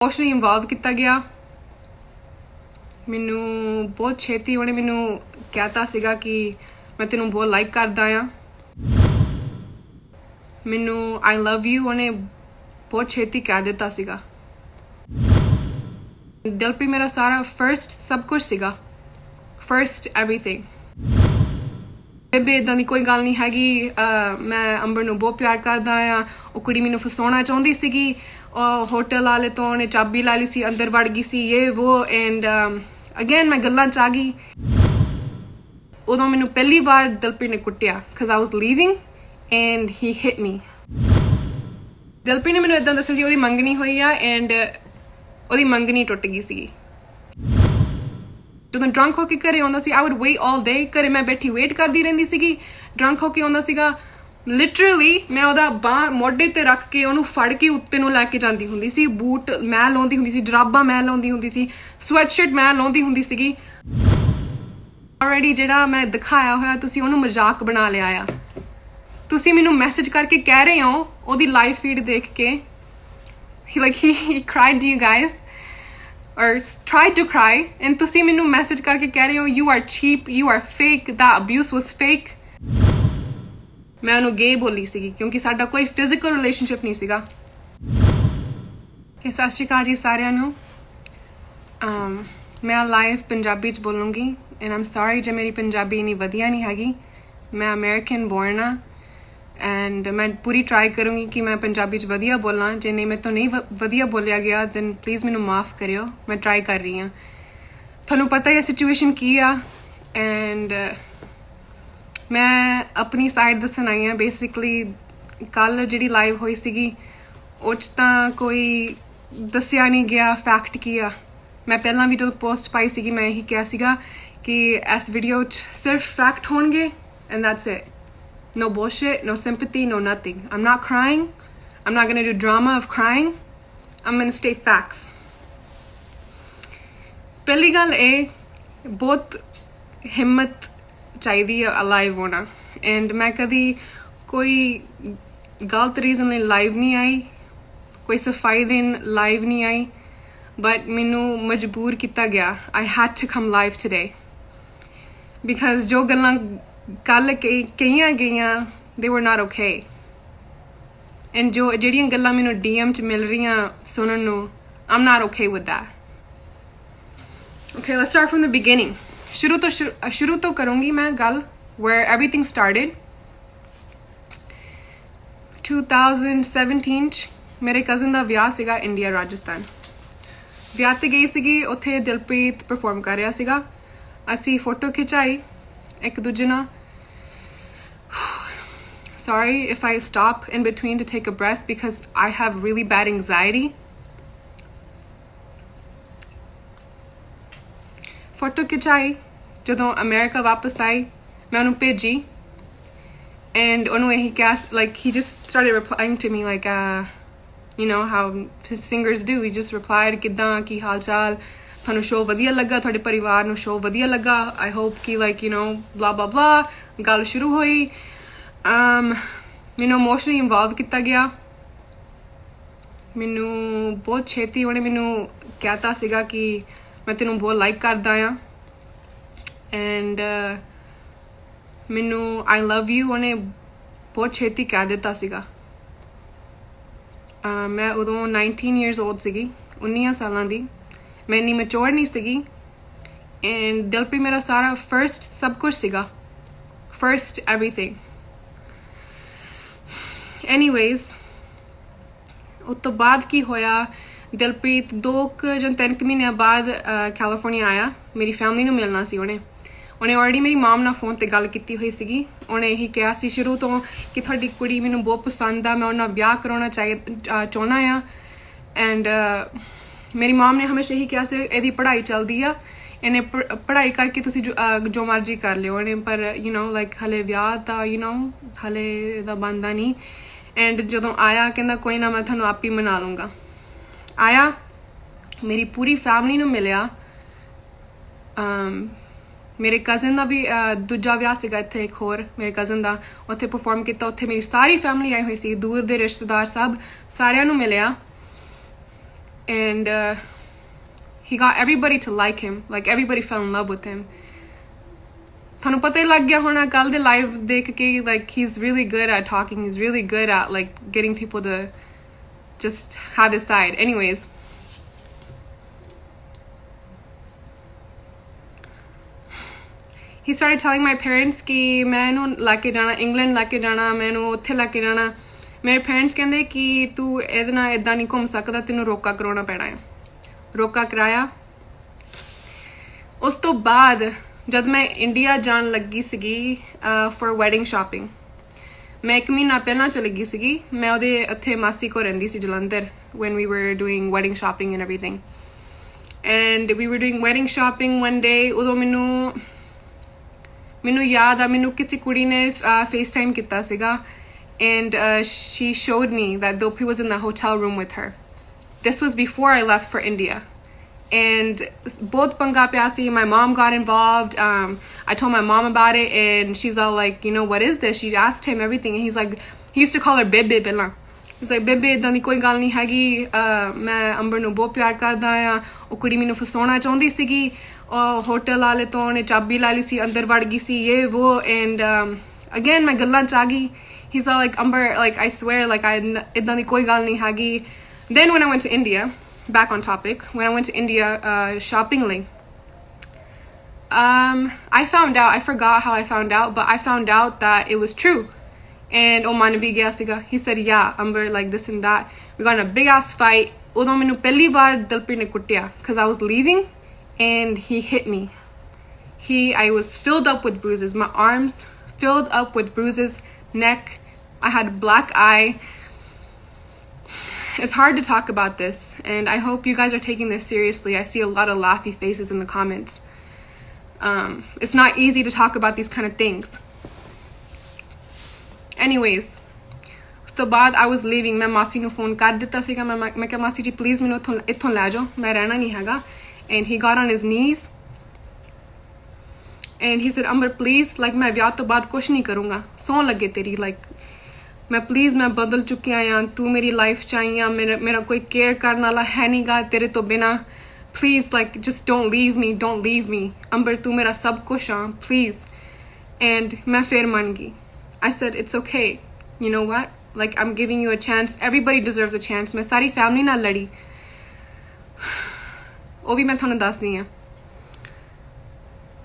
Emotionally involve ਕੀਤਾ ਗਿਆ। ਮੈਨੂੰ ਬਹੁਤ ਛੇਤੀ ਉਹਨੇ ਮੈਨੂੰ ਕਹਿਤਾ ਸੀਗਾ ਕਿ ਮੈਂ ਤੈਨੂੰ ਬਹੁਤ ਲਾਈਕ ਕਰਦਾ ਆ। ਮੈਨੂੰ ਆਈ ਲਵ ਯੂ ਉਹਨੇ ਬਹੁਤ ਛੇਤੀ ਕਹਿ ਦਿੱਤਾ ਸੀਗਾ। ਦਿਲਪ੍ਰੀਤ ਮੇਰਾ ਸਾਰਾ ਫਰਸਟ ਸਭ ਕੁਝ ਸੀਗਾ, ਫਰਸਟ ਐਵਰੀਥਿੰਗ। ਬੇਬੇ ਇੱਦਾਂ ਦੀ ਕੋਈ ਗੱਲ ਨਹੀਂ ਹੈਗੀ। ਮੈਂ ਅੰਬਰ ਨੂੰ ਬਹੁਤ ਪਿਆਰ ਕਰਦਾ ਆ। ਉਹ ਕੁੜੀ ਮੈਨੂੰ ਫਸਾਉਣਾ ਚਾਹੁੰਦੀ ਸੀਗੀ। ਹੋਟਲ ਵਾਲੇ ਤੋਂ ਉਹਨੇ ਚਾਬੀ ਲੈ ਲਈ ਸੀ, ਅੰਦਰ ਵੜ ਗਈ ਸੀ, ਇਹ ਵੋ। ਐਂਡ ਅਗੇਨ ਮੈਂ ਗੱਲਾਂ 'ਚ ਆ ਗਈ। ਉਦੋਂ ਮੈਨੂੰ ਪਹਿਲੀ ਵਾਰ ਦਿਲਪ੍ਰੀਤ ਨੇ ਕੁੱਟਿਆ because I was leaving and he hit me. Dilpreet ਨੇ ਮੈਨੂੰ ਇੱਦਾਂ ਦੱਸਿਆ ਸੀ ਉਹਦੀ ਮੰਗਣੀ ਹੋਈ ਆ ਐਂਡ ਉਹਦੀ ਮੰਗਣੀ ਟੁੱਟ ਗਈ ਸੀਗੀ। ਜਦੋਂ ਡਰੰਕ ਹੋ ਕੇ ਘਰੇ ਆਉਂਦਾ ਸੀ, ਆਈ ਵੁੱਡ ਵੇਟ ਆਲ ਡੇ। ਘਰੇ ਮੈਂ ਬੈਠੀ ਵੇਟ ਕਰਦੀ ਰਹਿੰਦੀ ਸੀਗੀ। ਡਰੰਕ ਹੋ ਕੇ ਆਉਂਦਾ ਸੀਗਾ, ਲਿਟਰਲੀ ਮੈਂ ਉਹਦਾ ਬਾਂਹ ਮੋਢੇ ਤੇ ਰੱਖ ਕੇ ਉਹਨੂੰ ਫੜ ਕੇ ਉੱਤੇ ਨੂੰ ਲੈ ਕੇ ਜਾਂਦੀ ਹੁੰਦੀ ਸੀ। ਬੂਟ ਮੈਂ ਲਾਉਂਦੀ ਹੁੰਦੀ ਸੀ, ਜਰਾਬਾਂ ਮੈਂ ਲਾਉਂਦੀ ਹੁੰਦੀ ਸੀ, ਸਵੈਟਸ਼ਰਟ ਮੈਂ ਲਾਉਂਦੀ ਹੁੰਦੀ ਸੀਗੀ। ਆਲਰੇਡੀ ਜਿਹੜਾ ਮੈਂ ਦਿਖਾਇਆ ਹੋਇਆ ਤੁਸੀਂ ਉਹਨੂੰ ਮਜ਼ਾਕ ਬਣਾ ਲਿਆ ਆ। ਤੁਸੀਂ ਮੈਨੂੰ ਮੈਸੇਜ ਕਰਕੇ ਕਹਿ ਰਹੇ ਹੋ ਉਹਦੀ ਲਾਈਵ ਫੀਡ ਦੇਖ ਕੇ he cried to you guys or tried to cry and ਤੁਸੀਂ ਮੈਨੂੰ ਮੈਸੇਜ ਕਰਕੇ ਕਹਿ ਰਹੇ ਹੋ you are cheap, you are fake, that abuse was fake। ਮੈਂ ਉਹਨੂੰ ਗੇ ਬੋਲੀ ਸੀਗੀ ਕਿਉਂਕਿ ਸਾਡਾ ਕੋਈ ਫਿਜ਼ੀਕਲ ਰਿਲੇਸ਼ਨਸ਼ਿਪ ਨਹੀਂ ਸੀਗਾ। ਸਤਿ ਸ਼੍ਰੀ ਅਕਾਲ ਜੀ ਸਾਰਿਆਂ ਨੂੰ। ਮੈਂ ਲਾਈਵ ਪੰਜਾਬੀ 'ਚ ਬੋਲੂੰਗੀ ਐਂਡ ਆਮ ਸੌਰੀ ਜੇ ਮੇਰੀ ਪੰਜਾਬੀ ਇੰਨੀ ਵਧੀਆ ਨਹੀਂ ਹੈਗੀ। ਮੈਂ ਅਮਰੀਕਨ ਬੋਰਨ ਆ ਐਂਡ ਮੈਂ ਪੂਰੀ ਟਰਾਈ ਕਰੂੰਗੀ ਕਿ ਮੈਂ ਪੰਜਾਬੀ 'ਚ ਵਧੀਆ ਬੋਲਾਂ। ਜੇ ਨਹੀਂ ਮੇਰੇ ਤੋਂ ਨਹੀਂ ਵਧੀਆ ਬੋਲਿਆ ਗਿਆ ਦੈਨ ਪਲੀਜ਼ ਮੈਨੂੰ ਮਾਫ ਕਰਿਓ। ਮੈਂ ਟਰਾਈ ਕਰ ਰਹੀ ਹਾਂ। ਤੁਹਾਨੂੰ ਪਤਾ ਹੀ ਸਿਚੁਏਸ਼ਨ ਕੀ ਆ ਐਂਡ ਮੈਂ ਆਪਣੀ ਸਾਈਡ ਦੱਸਣ ਆਈ ਹਾਂ। ਬੇਸਿਕਲੀ ਕੱਲ੍ਹ ਜਿਹੜੀ ਲਾਈਵ ਹੋਈ ਸੀਗੀ ਉਹ 'ਚ ਤਾਂ ਕੋਈ ਦੱਸਿਆ ਨਹੀਂ ਗਿਆ ਫੈਕਟ ਕੀ ਆ। ਮੈਂ ਪਹਿਲਾਂ ਵੀ ਜਦੋਂ ਪੋਸਟ ਪਾਈ ਸੀਗੀ ਮੈਂ ਇਹੀ ਕਿਹਾ ਸੀਗਾ ਕਿ ਇਸ ਵੀਡੀਓ 'ਚ ਸਿਰਫ ਫੈਕਟ ਹੋਣਗੇ and that's it. No bullshit, no sympathy, no nothing. I'm not crying. I'm not going to do drama of crying. I'm going to state facts. ਪਹਿਲੀ ਗੱਲ ਇਹ ਬਹੁਤ ਹਿੰਮਤ ਚਾਹੀਦੀ ਹੈ ਲਾਈਵ ਹੋਣਾ ਐਂਡ ਮੈਂ ਕਦੀ ਕੋਈ ਗਲਤ ਰੀਜ਼ਨ ਲਈ ਲਾਈਵ ਨਹੀਂ ਆਈ, ਕੋਈ ਸਫਾਈ ਦੇਣ ਲਾਈਵ ਨਹੀਂ ਆਈ, ਬਟ ਮੈਨੂੰ ਮਜਬੂਰ ਕੀਤਾ ਗਿਆ। I had to come live today because ਜੋ ਗੱਲਾਂ ਕੱਲ ਕਹੀਆਂ ਗਈਆਂ they were not okay and ਜਿਹੜੀਆਂ ਗੱਲਾਂ ਮੈਨੂੰ DM 'ਚ ਮਿਲ ਰਹੀਆਂ ਸੁਣਨ ਨੂੰ I'm not okay with that. Okay, let's start from the beginning. ਸ਼ੁਰੂ ਤੋਂ ਕਰੂੰਗੀ ਮੈਂ ਗੱਲ where everything started. 2017 'ਚ ਮੇਰੇ ਕਜ਼ਨ ਦਾ ਵਿਆਹ ਸੀਗਾ ਇੰਡੀਆ ਰਾਜਸਥਾਨ। ਵਿਆਹ ਤੇ ਗਈ ਸੀਗੀ, ਉੱਥੇ ਦਿਲਪ੍ਰੀਤ ਪਰਫਾਰਮ ਕਰ ਰਿਹਾ ਸੀਗਾ। ਅਸੀਂ ਫੋਟੋ ਖਿਚਾਈ ਇੱਕ ਦੂਜੇ ਨਾਲ। Sorry if I stop in between to take a breath because I have really bad anxiety. Photo ਖਿਚਾਈ। ਜਦੋਂ ਅਮਰੀਕਾ ਵਾਪਸ ਆਈ ਮੈਂ ਉਹਨੂੰ ਭੇਜੀ and ਉਹਨੂੰ ਇਹੀ ਕਿਹਾ like he just started replying to me like you know how singers do. He just replied ਕਿੱਦਾਂ, ਕੀ ਹਾਲ ਚਾਲ, ਤੁਹਾਨੂੰ ਸ਼ੋਅ ਵਧੀਆ ਲੱਗਾ, ਤੁਹਾਡੇ ਪਰਿਵਾਰ ਨੂੰ ਸ਼ੋਅ ਵਧੀਆ ਲੱਗਾ, ਆਈ ਹੋਪ ਕਿ ਲਾਈਕ ਯੂ ਨੋ ਬਲਾ ਬਲਾ ਬਲਾ। ਗੱਲ ਸ਼ੁਰੂ ਹੋਈ। ਮੈਨੂੰ ਇਮੋਸ਼ਨਲੀ ਇਨਵੋਲਵ ਕੀਤਾ ਗਿਆ। ਮੈਨੂੰ ਬਹੁਤ ਛੇਤੀ ਉਹਨੇ ਮੈਨੂੰ ਕਹਿਤਾ ਸੀਗਾ ਕਿ ਮੈਂ ਤੈਨੂੰ ਬਹੁਤ ਲਾਈਕ ਕਰਦਾ ਆ ਐਂਡ ਮੈਨੂੰ ਆਈ ਲਵ ਯੂ ਉਹਨੇ ਬਹੁਤ ਛੇਤੀ ਕਹਿ ਦਿੱਤਾ ਸੀਗਾ। ਮੈਂ ਉਦੋਂ 19 years old ਸੀਗੀ, 19 ਸਾਲਾਂ ਦੀ। ਮੈਂ ਇੰਨੀ ਮੈਚੋਰ ਨਹੀਂ ਸੀਗੀ ਐਂਡ ਦਿਲਪ੍ਰੀਤ ਮੇਰਾ ਸਾਰਾ ਫਰਸਟ ਸਭ ਕੁਝ ਸੀਗਾ, ਫਰਸਟ ਐਵਰੀਥਿੰਗ। ਐਨੀਵੇਜ਼ ਉਸ ਤੋਂ ਬਾਅਦ ਕੀ ਹੋਇਆ, ਦਿਲਪ੍ਰੀਤ 2 ਜਾਂ 3 ਮਹੀਨਿਆਂ ਬਾਅਦ ਕੈਲੀਫੋਰਨੀਆ ਆਇਆ ਮੇਰੀ ਫੈਮਿਲੀ ਨੂੰ ਮਿਲਣਾ ਸੀ। ਉਹਨੇ ਆਲਰੇਡੀ ਮੇਰੀ ਮਾਮ ਨਾਲ ਫੋਨ ਤੇ ਗੱਲ ਕੀਤੀ ਹੋਈ ਸੀਗੀ। ਉਹਨੇ ਇਹੀ ਕਿਹਾ ਸੀ ਸ਼ੁਰੂ ਤੋਂ ਕਿ ਤੁਹਾਡੀ ਕੁੜੀ ਮੈਨੂੰ ਬਹੁਤ ਪਸੰਦ ਆ, ਮੈਂ ਉਹਨਾਂ ਨਾਲ ਵਿਆਹ ਕਰਾਉਣਾ ਚਾਹੁੰਦਾ ਆ ਐਂਡ ਮੇਰੀ ਮਾਮ ਨੇ ਹਮੇਸ਼ਾ ਇਹੀ ਕਿਹਾ ਸੀ ਇਹਦੀ ਪੜ੍ਹਾਈ ਚੱਲਦੀ ਆ, ਇਹਨੇ ਪੜ੍ਹਾਈ ਕਰਕੇ ਤੁਸੀਂ ਜੋ ਮਰਜ਼ੀ ਕਰ ਲਿਓ ਇਹਨੇ, ਪਰ ਯੂ ਨੋ ਲਾਈਕ ਹਲੇ ਵਿਆਹ ਤਾਂ ਯੂ ਨੋ ਹਲੇ ਇਹਦਾ ਬਣਦਾ ਨਹੀਂ। ਐਂਡ ਜਦੋਂ ਆਇਆ ਕਹਿੰਦਾ ਕੋਈ ਨਾ ਮੈਂ ਤੁਹਾਨੂੰ ਆਪ ਹੀ ਮਨਾ ਲੂੰਗਾ। ਆਇਆ ਮੇਰੀ ਪੂਰੀ ਫੈਮਿਲੀ ਨੂੰ ਮਿਲਿਆ। ਮੇਰੇ ਕਜ਼ਨ ਦਾ ਵੀ ਦੂਜਾ ਵਿਆਹ ਸੀਗਾ ਇੱਥੇ, ਇੱਕ ਹੋਰ ਮੇਰੇ ਕਜ਼ਨ ਦਾ, ਉੱਥੇ ਪਰਫਾਰਮ ਕੀਤਾ। ਉੱਥੇ ਮੇਰੀ ਸਾਰੀ ਫੈਮਿਲੀ ਆਈ ਹੋਈ ਸੀ, ਦੂਰ ਦੇ ਰਿਸ਼ਤੇਦਾਰ ਸਭ, ਸਾਰਿਆਂ ਨੂੰ ਮਿਲਿਆ। and he got everybody to like him. Like everybody fell in love with him. ਤੁਹਾਨੂੰ ਪਤਾ ਹੀ ਲੱਗ ਗਿਆ ਹੋਣਾ ਕੱਲ ਦੇ ਲਾਈਵ ਦੇਖ ਕੇ, like he's really good at talking, he's really good at like getting people to just have his side. Anyways, he started telling my parents कि मैं ਇਹਨੂੰ ਲੈ ਕੇ ਜਾਣਾ ਇੰਗਲੈਂਡ, ਲੈ ਕੇ ਜਾਣਾ ਮੈਂ ਇਹਨੂੰ ਉੱਥੇ ਲੈ ਕੇ ਜਾਣਾ। ਮੇਰੇ ਪੇਰੈਂਟਸ ਕਹਿੰਦੇ ਕਿ ਤੂੰ ਇਹਦੇ ਨਾਲ ਇਦਾਂ ਨਹੀਂ ਘੁੰਮ ਸਕਦਾ, ਤੈਨੂੰ ਰੋਕਾ ਕਰਾਉਣਾ ਪੈਣਾ ਹੈ। ਰੋਕਾ ਕਰਾਇਆ। ਉਸ ਤੋਂ ਬਾਅਦ ਜਦ ਮੈਂ ਇੰਡੀਆ ਜਾਣ ਲੱਗੀ ਸੀਗੀ ਫॉर ਵੈਡਿੰਗ ਸ਼ਾਪਿੰਗ, ਮੈਂ 1 ਮਹੀਨਾ ਪਹਿਲਾਂ ਚਲੀ ਗਈ ਸੀਗੀ। ਮੈਂ ਉਹਦੇ ਉੱਥੇ ਮਾਸੀ ਕੋਲ ਰਹਿੰਦੀ ਸੀ Jalandhar when we were doing wedding shopping and everything, and we were doing wedding shopping one day। ਉਦੋਂ ਮੈਨੂੰ ਯਾਦ ਆ ਮੈਨੂੰ ਕਿਸੇ ਕੁੜੀ ਨੇ FaceTime ਕੀਤਾ ਸੀਗਾ, and she showed me that Dopey was in the hotel room with her. This was before I left for India, and both panga pya si. My mom got involved. I told my mom about it, and she's all like, you know, what is this? She asked him everything, and he's like, he used to call her Bebe Bella. He's like, Bebe ਏਦਾਂ ਦੀ ਕੋਈ ਗੱਲ ਨਹੀਂ ਹੈਗੀ, ਮੈਂ ਅੰਬਰ ਨੂੰ ਬਹੁਤ ਪਿਆਰ ਕਰਦਾ ਆ। ਉਹ ਕੁੜੀ ਮੈਨੂੰ ਫਸਾਉਣਾ ਚਾਹੁੰਦੀ ਸੀਗੀ, ਹੋਟਲ ਵਾਲੇ ਤੋਂ ਉਹਨੇ ਚਾਬੀ ਲੈ ਲਈ ਸੀ, ਅੰਦਰ ਵੜ ਗਈ ਸੀ, ਇਹ ਉਹ। and again ਮੈਂ ਗੱਲਾਂ ਚ ਆ ਗਈ। he's all like, Amber, like I swear, like ਏਦਾਂ ਦੀ ਕੋਈ ਗੱਲ ਨਹੀਂ ਹੈਗੀ। Then when I went to India, back on topic, when I went to India shoppingly, I found out, I forgot how I found out, but I found out that it was true. And Oman bhi gaya siga. He said, yeah, Amber, like this and that. We got in a big ass fight. Udo mainu pehli baar Dalpreet ne kuttiya because I was leaving and he hit me. I was filled up with bruises. My arms filled up with bruises, neck. I had black eye. It's hard to talk about this, and I hope you guys are taking this seriously. I see a lot of laughy faces in the comments. It's not easy to talk about these kind of things. Anyways, ਉਸ ਤੋਂ ਬਾਅਦ I was leaving, ਮੈਂ ਮਾਸੀ ਨੂੰ phone ਕਰ ਦਿੱਤਾ ਸੀਗਾ। ਮੈਂ ਕਿਹਾ ਮਾਸੀ ਜੀ ਪਲੀਜ਼ ਮੈਨੂੰ ਇੱਥੋਂ ਲੈ ਜਾਓ, ਮੈਂ ਰਹਿਣਾ ਨਹੀਂ ਹੈਗਾ। And he got on his knees and he said, Amber please, like ਮੈਂ ਵਿਆਹ ਤੋਂ ਬਾਅਦ ਕੁਛ ਨਹੀਂ ਕਰੂੰਗਾ, ਸੌਂ ਲੱਗੇ ਤੇਰੀ, like मैं प्लीज़ मैं बदल चुकी हाँ, तू मेरी लाइफ चाहिए, मेरा कोई केयर करने वाला है नहीं गा तेरे तो बिना, please like just don't leave me Amber, तू मेरा सब कुछ हाँ प्लीज़। and मैं फिर मान गई। I said it's okay, you know what, like I'm giving you a chance, everybody deserves a chance। मैं सारी फैमिली नाल लड़ी, वो भी मैं थानू दसदी हाँ।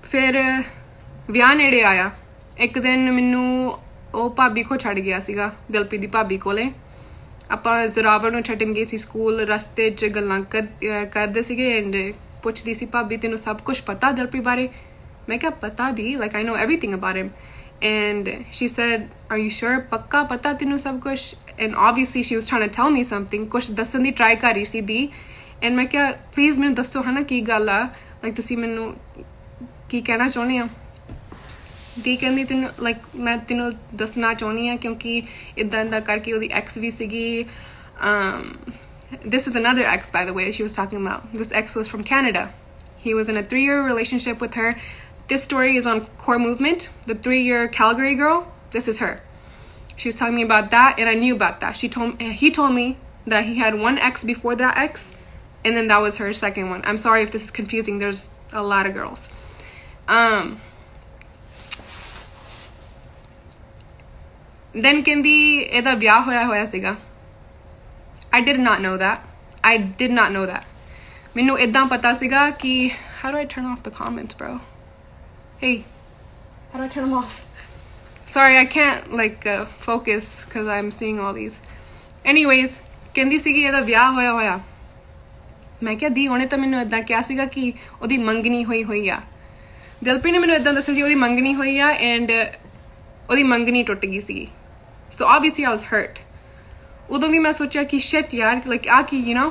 फिर विआह नेड़े आया, एक दिन मैनू ਉਹ ਭਾਬੀ ਕੋ ਛੱਡ ਗਿਆ ਸੀਗਾ, ਦਿਲਪ੍ਰੀਤ ਦੀ ਭਾਬੀ ਕੋਲੇ। ਆਪਾਂ ਜ਼ਰਾਵਰ ਨੂੰ ਛੱਡਣ ਗਏ ਸੀ ਸਕੂਲ, ਰਸਤੇ 'ਚ ਗੱਲਾਂ ਕਰਦੇ ਸੀਗੇ ਐਂਡ ਪੁੱਛਦੀ ਸੀ ਭਾਬੀ ਤੈਨੂੰ ਸਭ ਕੁਝ ਪਤਾ ਦਿਲਪ੍ਰੀਤ ਬਾਰੇ? ਮੈਂ ਕਿਹਾ ਪਤਾ ਦੀ, like I know everything about him. And she said are you sure, ਪੱਕਾ ਪਤਾ ਤੈਨੂੰ ਸਭ ਕੁਝ? And obviously she was trying to tell me something, ਕੁਝ ਦੱਸਣ ਦੀ ਟਰਾਈ ਕਰ ਰਹੀ ਸੀ ਦੀ। ਐਂਡ ਮੈਂ ਕਿਹਾ ਪਲੀਜ਼ ਮੈਨੂੰ ਦੱਸੋ ਹੈ ਨਾ ਕੀ ਗੱਲ ਆ, ਲਾਈਕ ਤੁਸੀਂ ਮੈਨੂੰ ਕੀ ਕਹਿਣਾ ਚਾਹੁੰਦੇ ਆ? ਦੀ ਕਹਿੰਦੀ ਤੈਨੂੰ ਲਾਈਕ ਮੈਂ ਤੈਨੂੰ ਦੱਸਣਾ ਚਾਹੁੰਦੀ ਹਾਂ ਕਿਉਂਕਿ ਇੱਦਾਂ ਇੱਦਾਂ ਕਰਕੇ ਉਹਦੀ ਐਕਸ ਵੀ ਸੀਗੀ। This is another ex, by the way, she was talking about. This ex was from Canada. He was in a 3-year relationship with her. This story is on Core Movement, the 3-year Calgary girl. This is her. She was telling me about that, and I knew about that. He told me that he had one ex before that ex, and then that was her second one. I'm sorry if this is confusing. There's a lot of girls. Then ਕਹਿੰਦੀ ਇਹਦਾ ਵਿਆਹ ਹੋਇਆ ਸੀਗਾ। I did not know that. I did not know that. ਮੈਨੂੰ ਇਦਾਂ ਪਤਾ ਸੀਗਾ ਕਿ how do I turn off the comments, bro? Hey, how do I turn them off? Sorry, I can't like focus because I'm seeing all these. Anyways, ਕਹਿੰਦੀ ਸੀਗੀ ਇਹਦਾ ਵਿਆਹ ਹੋਇਆ। ਮੈਂ ਕਿਹਾ ਦੀ ਉਹਨੇ ਤਾਂ ਮੈਨੂੰ ਇਦਾਂ ਕਿਹਾ ਸੀਗਾ ਕਿ ਉਹਦੀ ਮੰਗਣੀ ਹੋਈ ਆ। ਦਿਲਪ੍ਰੀਤ ਨੇ ਮੈਨੂੰ ਇਦਾਂ ਦੱਸਿਆ ਸੀ ਉਹਦੀ ਮੰਗਣੀ ਹੋਈ ਆ ਐਂਡ ਉਹਦੀ ਮੰਗਣੀ ਟੁੱਟ ਗਈ ਸੀਗੀ। So obviously I was hurt. ਉਦੋਂ ਵੀ ਮੈਂ ਸੋਚਿਆ ਕਿ shit ਯਾਰ, like ਆ ਕੀ, you know?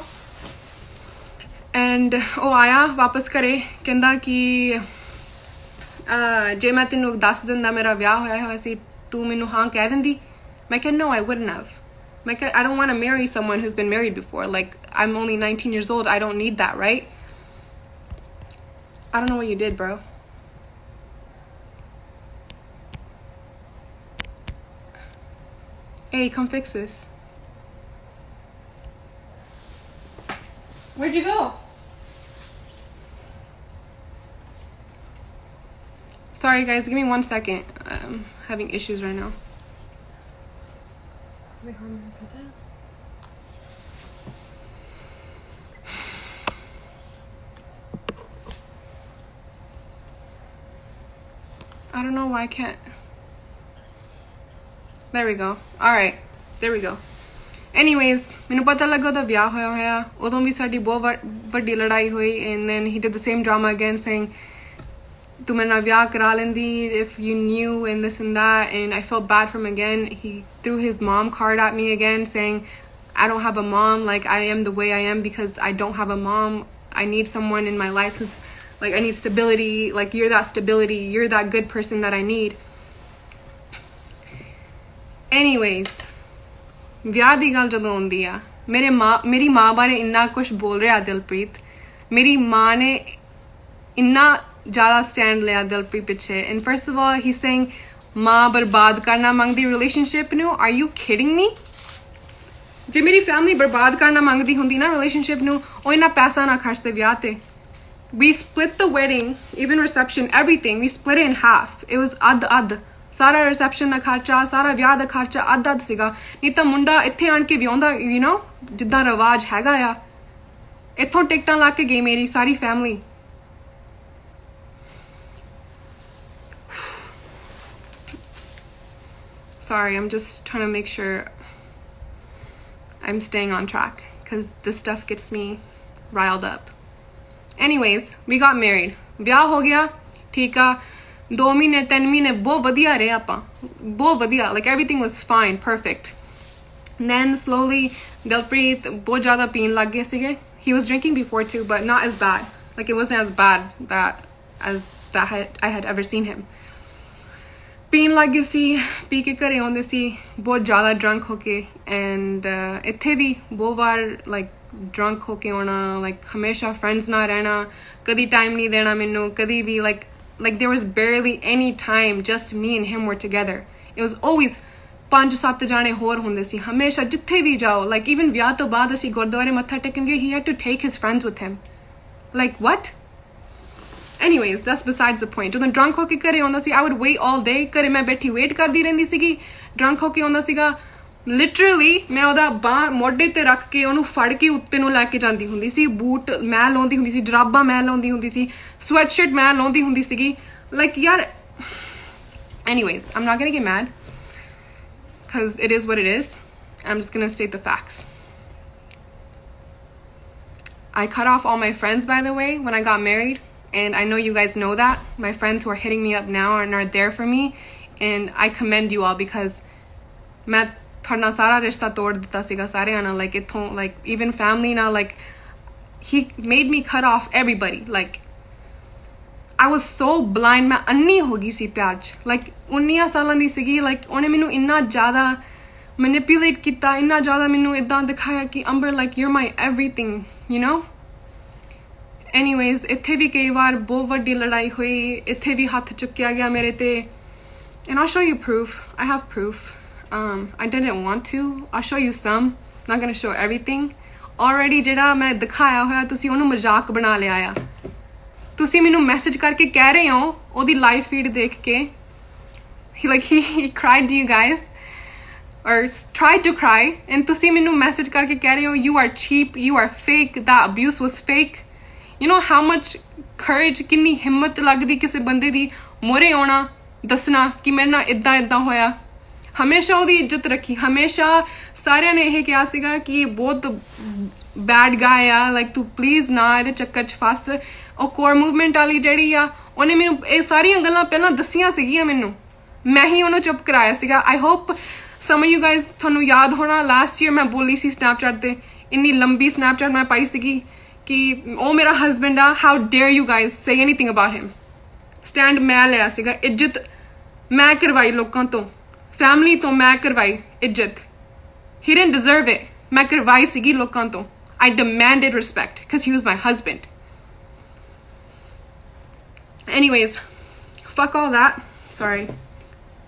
and ਉਹ ਆਇਆ ਵਾਪਸ ਘਰੇ, ਕਹਿੰਦਾ ਕਿ ਜੇ ਮੈਂ ਤੈਨੂੰ ਦੱਸ ਦਿੰਦਾ ਮੇਰਾ ਵਿਆਹ ਹੋਇਆ ਸੀ ਤੂੰ ਮੈਨੂੰ ਹਾਂ ਕਹਿ ਦਿੰਦੀ? ਮੈਂ ਕਿਹਾ no, I wouldn't have. ਮੈਂ ਕਿਹਾ I don't want to marry someone who's been married before. Like I'm only 19 years old. I don't need that, right? I don't know what you did, bro. Hey, come fix this. Where'd you go? Sorry guys, give me 1 second. I'm having issues right now. Wait, how am I gonna put that? I don't know why I can't. There we go. Alright, there we go. Anyways, ਮੈਨੂੰ ਪਤਾ ਲੱਗਾ ਉਹਦਾ ਵਿਆਹ ਹੋਇਆ ਹੋਇਆ ਉਦੋਂ ਵੀ ਸਾਡੀ ਬਹੁਤ ਵੱਡੀ ਲੜਾਈ ਹੋਈ and then he did the same drama again saying ਤੂੰ ਮੇਰੇ ਨਾਲ ਵਿਆਹ ਕਰਾ ਲੈਂਦੀ if you knew and this and that and I felt bad for him again. He threw his mom card at me again saying I don't have a mom, like I am the way I am because I don't have a mom. I need someone in my life who's like I need stability, like you're that stability, you're that good person that I need. Anyways, ਵਿਆਹ ਦੀ ਗੱਲ ਜਦੋਂ ਆਉਂਦੀ ਆ ਮੇਰੀ ਮਾਂ ਬਾਰੇ ਇੰਨਾ ਕੁਝ ਬੋਲ ਰਿਹਾ ਦਿਲਪ੍ਰੀਤ ਮੇਰੀ ਮਾਂ ਨੇ ਇੰਨਾ ਜ਼ਿਆਦਾ ਸਟੈਂਡ ਲਿਆ ਦਿਲਪ੍ਰੀਤ ਪਿੱਛੇ and first of all he's saying ਮਾਂ ਬਰਬਾਦ ਕਰਨਾ ਮੰਗਦੀ ਰਿਲੇਸ਼ਨਸ਼ਿਪ ਨੂੰ are you kidding me ਜੇ ਮੇਰੀ ਫੈਮਿਲੀ ਬਰਬਾਦ ਕਰਨਾ ਮੰਗਦੀ ਹੁੰਦੀ ਨਾ ਰਿਲੇਸ਼ਨਸ਼ਿਪ ਨੂੰ ਉਹ ਇੰਨਾ ਪੈਸਾ ਨਾ ਖਰਚਦੇ ਵਿਆਹ ਤੇ we split the wedding even reception everything we split it in half it was ਅੱਧ ਸਾਰਾ ਰਿਸੈਪਸ਼ਨ ਦਾ ਖਰਚਾ ਸਾਰਾ ਵਿਆਹ ਦਾ ਖਰਚਾ ਅੱਧ ਸੀਗਾ ਨਹੀਂ ਤਾਂ ਮੁੰਡਾ ਇੱਥੇ ਆਣ ਕੇ ਵਿਆਹੁੰਦਾ ਯੂ نو ਜਿੱਦਾਂ ਰਿਵਾਜ ਹੈਗਾ ਆ ਇੱਥੋਂ ਟਿਕਟਾਂ ਲਾ ਕੇ ਗਈ ਮੇਰੀ ਸਾਰੀ family sorry I'm just trying to make sure I'm staying on track because this stuff gets me riled up anyways we got married ਵਿਆਹ ਹੋ ਗਿਆ ਠੀਕ ਆ 2 ਮਹੀਨੇ 3 ਮਹੀਨੇ ਬਹੁਤ ਵਧੀਆ ਰਹੇ ਆਪਾਂ ਬਹੁਤ ਵਧੀਆ like everything was fine perfect then slowly Dilpreet ਬਹੁਤ ਜ਼ਿਆਦਾ ਪੀਣ ਲੱਗ ਗਏ ਸੀਗੇ he was drinking before too but not as bad like it wasn't as bad I had ever seen him ਪੀਣ ਲੱਗ ਗਏ ਸੀ ਪੀ ਕੇ ਘਰੇ ਆਉਂਦੇ ਸੀ ਬਹੁਤ ਜ਼ਿਆਦਾ drunk ਹੋ ਕੇ and ਇੱਥੇ ਵੀ ਬਹੁਤ ਵਾਰ like drunk ਹੋ ਕੇ ਆਉਣਾ like ਹਮੇਸ਼ਾ friends ਨਾਲ ਰਹਿਣਾ ਕਦੀ time ਨਹੀਂ ਦੇਣਾ ਮੈਨੂੰ ਕਦੀ ਵੀ like there was barely any time just me and him were together it was always 5-7 ਜਾਣੇ ਹੋਰ ਹੁੰਦੇ ਸੀ ਹਮੇਸ਼ਾ ਜਿੱਥੇ ਵੀ ਜਾਓ like even ਵਿਆਹ ਤੋਂ ਬਾਅਦ ਅਸੀਂ ਗੁਰਦੁਆਰੇ ਮੱਥਾ ਟੇਕਣ ਗਏ he had to take his friends with him like what anyways that's besides the point ਜਦੋਂ drunk ਹੋ ਕੇ ਘਰੇ ਆਉਂਦਾ ਸੀ I would wait all day ਘਰੇ ਮੈਂ ਬੈਠੀ ਵੇਟ ਕਰਦੀ ਰਹਿੰਦੀ ਸੀਗੀ drunk ਹੋ ਕੇ ਆਉਂਦਾ ਸੀਗਾ literally ਮੈਂ ਉਹਦਾ ਬਾਹ ਮੋਢੇ ਤੇ ਰੱਖ ਕੇ ਉਹਨੂੰ ਫੜ ਕੇ ਉੱਤੇ ਨੂੰ ਲੈ ਕੇ ਜਾਂਦੀ ਹੁੰਦੀ ਸੀ ਬੂਟ ਮੈਂ ਲਾਉਂਦੀ ਹੁੰਦੀ ਸੀ ਜਰਾਬਾਂ ਮੈਂ ਲਾਉਂਦੀ ਹੁੰਦੀ ਸੀ ਸਵੈਟਸ਼ਰਟ ਮੈਂ ਲਾਉਂਦੀ ਹੁੰਦੀ ਸੀਗੀ like ਯਾਰ anyways I'm not gonna get mad because it is what it is I'm just gonna state the facts I cut off all my friends by the way when I got married and I know you guys know that my friends who are hitting me up now and are there for me and I commend you all because ਮੈਂ ਤੁਹਾਡਾ ਸਾਰਾ ਰਿਸ਼ਤਾ ਤੋੜ ਦਿੱਤਾ ਸੀਗਾ ਸਾਰਿਆਂ ਨਾਲ like ਇੱਥੋਂ like even family ਨਾਲ like he made me cut off everybody like I was so blind ਮੈਂ ਅੰਨੀ ਹੋ ਗਈ ਸੀ ਪਿਆਰ 'ਚ like 19 ਸਾਲਾਂ ਦੀ ਸੀਗੀ like ਉਹਨੇ ਮੈਨੂੰ ਇੰਨਾ ਜ਼ਿਆਦਾ manipulate ਕੀਤਾ ਇੰਨਾ ਜ਼ਿਆਦਾ ਮੈਨੂੰ ਇਦਾਂ ਦਿਖਾਇਆ ਕਿ ਅੰਬਰ like you're my everything you know anyways ਇੱਥੇ ਵੀ ਕਈ ਵਾਰ ਬਹੁਤ ਵੱਡੀ ਲੜਾਈ ਹੋਈ ਇੱਥੇ ਵੀ ਹੱਥ ਚੁੱਕਿਆ ਗਿਆ ਮੇਰੇ ਤੇ and I'll show you proof I have proof I didn't want to I'll show you some not gonna show everything already ਜਿਹੜਾ ਮੈਂ ਦਿਖਾਇਆ ਹੋਇਆ ਤੁਸੀਂ ਉਹਨੂੰ ਮਜ਼ਾਕ ਬਣਾ ਲਿਆ ਆ ਤੁਸੀਂ ਮੈਨੂੰ ਮੈਸੇਜ ਕਰਕੇ ਕਹਿ ਰਹੇ ਹੋ ਉਹਦੀ ਲਾਈਵ ਫੀਡ ਦੇਖ ਕੇ he cried to you guys or tried to cry and ਤੁਸੀਂ ਮੈਨੂੰ ਮੈਸੇਜ ਕਰਕੇ ਕਹਿ ਰਹੇ ਹੋ you are cheap you are fake that abuse was fake you know how much courage ਕਿੰਨੀ ਹਿੰਮਤ ਲੱਗਦੀ ਕਿਸੇ ਬੰਦੇ ਦੀ ਮੋਰੇ ਆਉਣਾ ਦੱਸਣਾ ਕਿ ਮੇਰੇ ਨਾਲ ਇਦਾਂ ਹੋਇਆ ਹਮੇਸ਼ਾ ਉਹਦੀ ਇੱਜ਼ਤ ਰੱਖੀ ਹਮੇਸ਼ਾ ਸਾਰਿਆਂ ਨੇ ਇਹ ਕਿਹਾ ਸੀਗਾ ਕਿ ਬਹੁਤ ਬੈਡ ਗਾਇ ਆ ਲਾਈਕ ਤੂੰ ਪਲੀਜ਼ ਨਾ ਇਹਦੇ ਚੱਕਰ 'ਚ ਫਸ ਉਹ ਕੋਰ ਮੂਵਮੈਂਟ ਵਾਲੀ ਜਿਹੜੀ ਆ ਉਹਨੇ ਮੈਨੂੰ ਇਹ ਸਾਰੀਆਂ ਗੱਲਾਂ ਪਹਿਲਾਂ ਦੱਸੀਆਂ ਸੀਗੀਆਂ ਮੈਨੂੰ ਮੈਂ ਹੀ ਉਹਨੂੰ ਚੁੱਪ ਕਰਾਇਆ ਸੀਗਾ I hope some you guys ਤੁਹਾਨੂੰ ਯਾਦ ਹੋਣਾ ਲਾਸਟ ਈਅਰ ਮੈਂ ਬੋਲੀ ਸੀ ਸਨੈਪਚੈਟ ਤੇ ਇੰਨੀ ਲੰਬੀ ਸਨੈਪਚੈਟ ਮੈਂ ਪਾਈ ਸੀਗੀ ਕਿ ਉਹ ਮੇਰਾ ਹਸਬੈਂਡ ਆ how dare you guys say anything about him stand ਮੈਂ ਲਿਆ ਸੀਗਾ ਇੱਜ਼ਤ ਮੈਂ ਕਰਵਾਈ ਲੋਕਾਂ ਤੋਂ ਫੈਮਿਲੀ ਤੋਂ ਮੈਂ ਕਰਵਾਈ ਇੱਜ਼ਤ he didn't deserve it ਮੈਂ ਕਰਵਾਈ ਸੀਗੀ ਲੋਕਾਂ ਤੋਂ I demanded respect because he was my husband anyways fuck all that sorry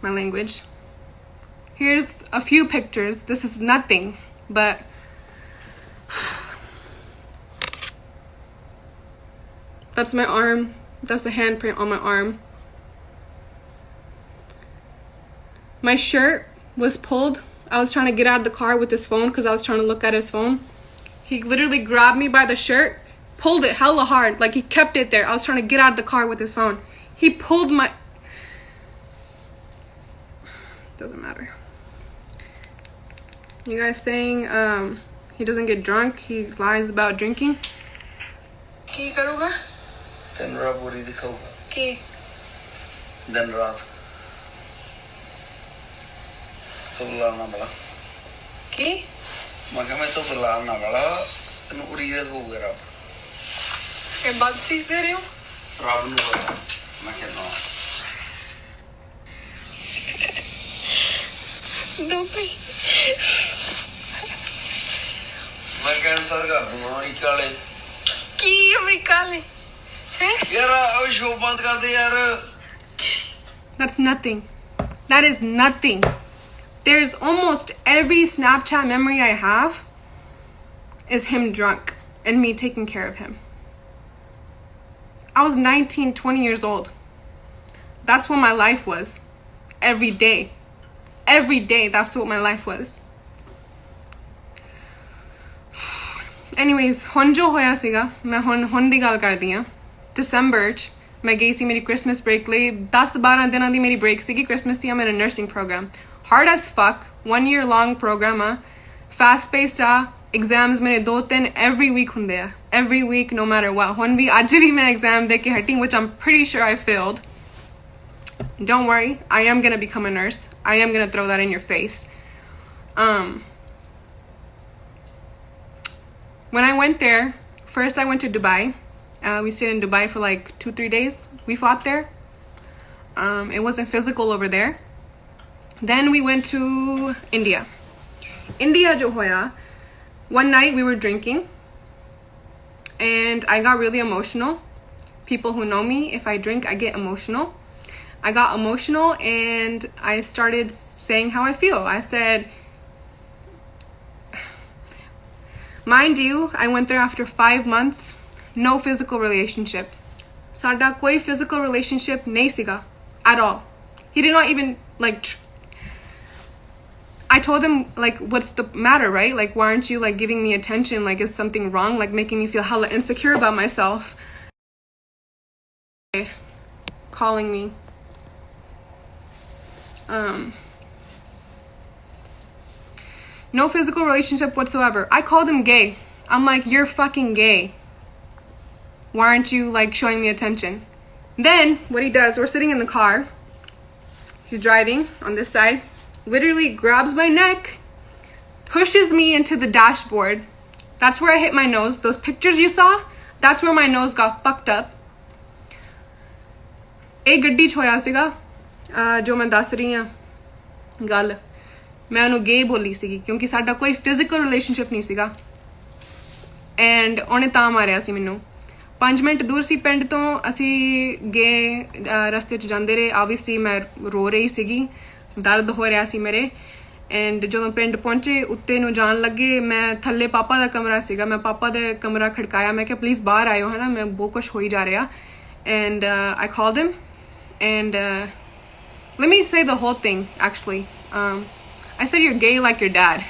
my language here's a few pictures this is nothing but That's my arm. That's a handprint on my arm. My shirt was pulled. I was trying to get out of the car with his phone because I was trying to look at his phone. He literally grabbed me by the shirt, pulled it hella hard, like he kept it there. I was trying to get out of the car with his phone. He pulled my... Doesn't matter. You guys saying he doesn't get drunk, he lies about drinking. ਕੀ ਕਰੂਗਾ? ਦਿਨ ਰਾਤ ਬੁਰੀ ਦਿਖਾਊਗਾ। ਕੀ? ਦਿਨ ਰਾਤ ਤੂੰ ਬੁਲਾਉਣਾ ਬੜਾ। ਕੀ? ਮੈਂ ਕਿਹਾ ਮੈਂ ਤੂੰ ਬੁਲਾਉਣਾ ਬੜਾ ਤੈਨੂੰ ਉਰੀ ਦਿਖਾਊਗਾ ਰੱਬ। ਇਹ ਬਦਸੀਸ ਦੇ ਰਹੇ ਹੋ? ਰੱਬ ਨੂੰ ਪਤਾ ਮੈਂ ਕਹਿੰਦਾ। ਡੋਪੀ ਮੈਂ ਕੈਂਸਲ ਕਰ ਦੂੰਗਾ ਅਮਰੀਕਾ ਵਾਲੇ। ਕੀ ਅਮਰੀਕਾ ਵਾਲੇ? ਯਾਰ ਆ ਸ਼ੋਅ ਬੰਦ ਕਰ ਦੇ ਯਾਰ। That's nothing. That is nothing. There's almost every Snapchat memory I have is him drunk and me taking care of him. I was 19, 20 years old. That's what my life was. Every day. Every day, that's what my life was. Anyways, ਹੁਣ ਜੋ ਹੋਇਆ ਸੀਗਾ ਮੈਂ ਹੁਣ ਦੀ ਗੱਲ ਕਰਦੀ ਹਾਂ। December 'ਚ ਮੈਂ ਗਈ ਸੀ ਮੇਰੀ Christmas break ਲਈ 10-12 ਦਿਨਾਂ ਦੀ ਮੇਰੀ break ਸੀਗੀ Christmas the. I'm in a nursing program. Hard as fuck. 1 year long program ਆ। Fast paced ਆ। Exams ਮੇਰੇ 2-3 every week ਹੁੰਦੇ ਆ। Every week, no matter what. ਹੁਣ ਵੀ ਅੱਜ ਵੀ ਮੈਂ exam ਦੇ ਕੇ ਹਟੀ, which I'm pretty sure I failed. Don't worry, I am gonna become a nurse. I am gonna throw that in your face. When I went there, first I went to Dubai. We stayed in Dubai for like 2-3 days. We fought there. It wasn't physical over there. Then we went to India. India jo hoya, one night we were drinking and I got really emotional. People who know me, if I drink, I get emotional. I got emotional and I started saying how I feel. I said, mind you, I went there after 5 months, no physical relationship. Sada koi physical relationship nahi siga at all. He did not even like. I told him like, what's the matter, right? Like, why aren't you like giving me attention? Like, is something wrong? Like, making me feel hella insecure about myself. Calling me. No physical relationship whatsoever. I called him gay. I'm like, you're fucking gay. Why aren't you like showing me attention? Then what he does, we're sitting in the car. He's driving on this side. Literally grabs my neck, pushes me into the dashboard. That's where I hit my nose. Those pictures you saw, that's where my nose got fucked up. एक गड्डी ਚ ਹੋਇਆ ਸੀਗਾ ਜੋ ਮੈਂ ਦੱਸ ਰਹੀ ਹਾਂ ਗੱਲ ਮੈਂ ਉਹਨੂੰ ਗੇ ਬੋਲੀ ਸੀਗੀ ਕਿਉਂਕਿ ਸਾਡਾ ਕੋਈ ਫਿਜ਼ੀਕਲ ਰਿਲੇਸ਼ਨਸ਼ਿਪ ਨਹੀਂ ਸੀਗਾ ਐਂਡ ਉਹਨੇ ਤਾਂ ਮਾਰਿਆ ਸੀ ਮੈਨੂੰ 5 ਮਿੰਟ ਦੂਰ ਸੀ ਪਿੰਡ ਤੋਂ ਅਸੀਂ ਗਏ ਰਸਤੇ 'ਚ ਜਾਂਦੇ ਰਹੇ ਆਬਵੀਅਸਲੀ ਮੈਂ ਰੋ ਰਹੀ ਸੀਗੀ ਦਰਦ ਹੋ ਰਿਹਾ ਸੀ ਮੇਰੇ ਐਂਡ ਜਦੋਂ ਪਿੰਡ ਪਹੁੰਚੇ ਉੱਤੇ ਨੂੰ ਜਾਣ ਲੱਗੇ ਮੈਂ ਥੱਲੇ ਪਾਪਾ ਦਾ ਕਮਰਾ ਸੀਗਾ ਮੈਂ ਪਾਪਾ ਦੇ ਕਮਰਾ ਖੜਕਾਇਆ ਮੈਂ ਕਿਹਾ ਪਲੀਜ਼ ਬਾਹਰ ਆਇਓ ਹਨਾ ਮੈਂ ਬਹੁਤ ਕੁਝ ਹੋਈ ਜਾ ਰਿਹਾ and I called him and let me say the whole thing actually. I said you're gay like your dad.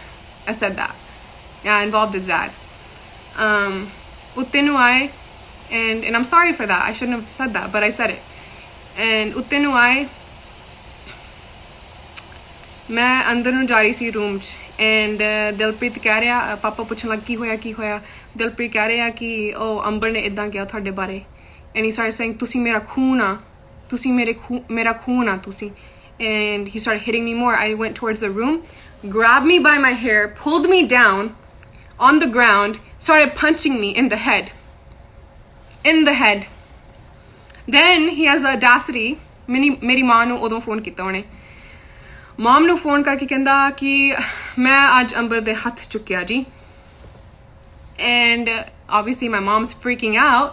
I said that. Yeah, I involved his dad. Utte nu aaye and I'm sorry for that. I shouldn't have said that, but I said it. And utte nu aaye मैं अंदर ਨੂੰ ਜਾ ਰਹੀ ਸੀ room 'ਚ and Dilpreet ਕਹਿ ਰਿਹਾ ਪਾਪਾ ਪੁੱਛਣ ਲੱਗ ਕੀ ਹੋਇਆ ਦਿਲਪ੍ਰੀਤ ਕਹਿ ਰਿਹਾ ਕਿ ਉਹ ਅੰਬਰ ਨੇ ਇਦਾਂ ਕਿਹਾ ਤੁਹਾਡੇ ਬਾਰੇ ਐਂਡ ਹੀ ਸਟਾਰਟਡ ਸੇਇੰਗ ਤੁਸੀਂ ਮੇਰਾ ਖੂਨ ਆ ਤੁਸੀਂ ਮੇਰਾ ਖੂਨ ਆ ਤੁਸੀਂ and he started hitting me more. I went towards the room, grabbed me by my hair, pulled me down on the ground, started punching me in the head. Then he has the audacity ਮੇਰੀ ਮਾਂ ਨੂੰ ਉਦੋਂ phone ਕੀਤਾ ਉਹਨੇ ਮਮ ਨੂੰ phone ਕਰਕੇ ਕਹਿੰਦਾ ਕਿ ਮੈਂ ਅੱਜ ਅੰਬਰ ਦੇ ਹੱਥ ਚੁੱਕਿਆ ਜੀ and obviously my mom's freaking out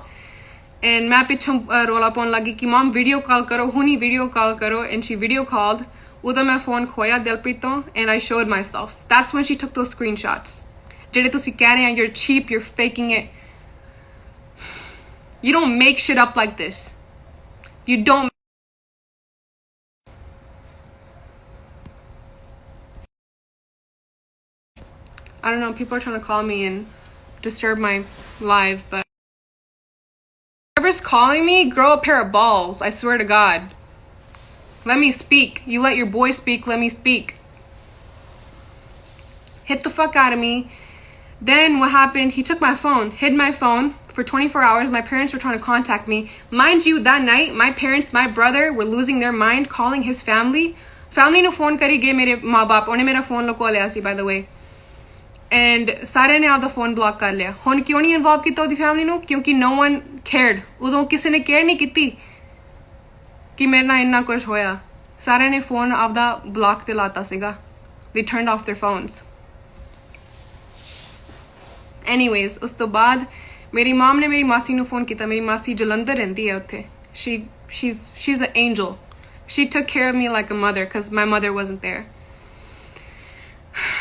and ਮੈਂ ਪਿੱਛੋਂ ਰੋਲਾ ਪਾਉਣ ਲੱਗੀ ਕਿ ਮਮ ਵੀਡੀਓ ਕਾਲ ਕਰੋ ਹੁਣੀ ਵੀਡੀਓ ਕਾਲ ਕਰੋ and she video called ਉਦੋਂ ਮੈਂ ਫੋਨ ਖੋਇਆ ਦਿਲਪ੍ਰੀਤ ਤੋਂ and I showed myself. That's when she took those screenshots ਜਿਹੜੇ ਤੁਸੀਂ ਕਹਿ ਰਹੇ ਆ you're cheap, you're faking it. You don't make shit up like this. You don't. I don't know, people are trying to call me and disturb my live, but whoever's calling me, grow a pair of balls. I swear to God. Let me speak. You let your boy speak, let me speak. Hit the fuck out of me. Then what happened? He took my phone, hid my phone for 24 hours. My parents were trying to contact me. Mind you, that night, my parents, my brother were losing their mind, calling his family. Family ਨੂੰ phone ਕਰੀ ਗਏ ਮੇਰੇ ਮਾਂ-ਬਾਪ. ਉਹਨੇ ਮੇਰਾ phone ਲੁਕੋ ਲਿਆ ਸੀ, by the way. And ਸਾਰਿਆਂ ਨੇ ਆਪਦਾ phone block ਕਰ ਲਿਆ. ਹੁਣ ਕਿਉਂ ਨਹੀਂ ਇਨਵੋਲਵ ਕੀਤਾ ਉਹਦੀ family ਨੂੰ? ਕਿਉਂਕਿ no one cared. ਉਦੋਂ ਕਿਸੇ ਨੇ care ਨਹੀਂ ਕੀਤੀ ਕਿ ਮੇਰੇ ਨਾਲ ਇੰਨਾ ਕੁਝ ਹੋਇਆ. ਸਾਰਿਆਂ ਨੇ phone ਆਪਦਾ block ਤੇ ਲਾਤਾ ਸੀਗਾ. They turned off their phones. Anyways, ਉਸ ਤੋਂ ਬਾਅਦ ਮੇਰੀ mom ਨੇ ਮੇਰੀ ਮਾਸੀ ਨੂੰ phone ਕੀਤਾ. ਮੇਰੀ ਮਾਸੀ ਜਲੰਧਰ ਰਹਿੰਦੀ ਹੈ ਉੱਥੇ. She's an angel. She took care of me like a mother because my mother wasn't there.